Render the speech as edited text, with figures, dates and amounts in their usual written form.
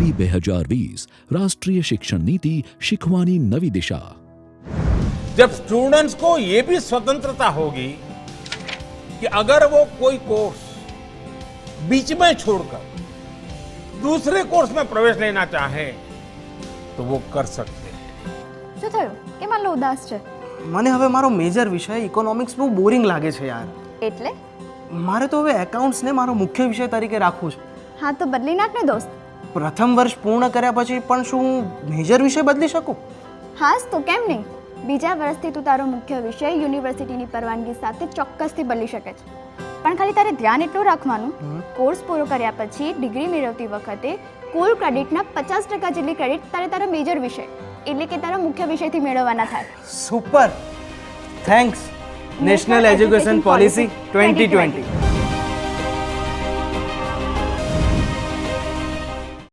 NEP 2020 राष्ट्रीय शिक्षण नीति शिकवानी नवी दिशा। जब स्टूडेंट्स को ये भी स्वतंत्रता होगी कि अगर वो कोई कोर्स बीच में छोड़कर दूसरे कोर्स में प्रवेश लेना चाहे तो वो कर सकते हैं। શું થયું કેમ આટલો ઉદાસ છે? મને હવે મારો મેજર વિષય ઇકોનોમિક્સ બહુ બોરિંગ લાગે છે યાર. એટલે મારે તો હવે એકાઉન્ટ્સને મારો મુખ્ય વિષય તરીકે રાખવું છે. હા તો બદલી નાખ ને દોસ્ત. પ્રથમ વર્ષ પૂર્ણ કર્યા પછી પણ શું મેજર વિષય બદલી શકું? હાસ તો કેમ નહીં? બીજા વર્ષથી તું તારો મુખ્ય વિષય યુનિવર્સિટીની પરવાનગી સાથે ચોક્કસથી બદલી શકે છે. પણ ખાલી તારે ધ્યાન એટલું રાખવાનું, કોર્સ પૂરો કર્યા પછી ડિગ્રી મેળવતી વખતે કુલ ક્રેડિટના 50% જેટલી ક્રેડિટ તારે તારા મેજર વિષય એટલે કે તારા મુખ્ય વિષયથી મેળવવાના થાય. Super, thanks. National education policy 2020.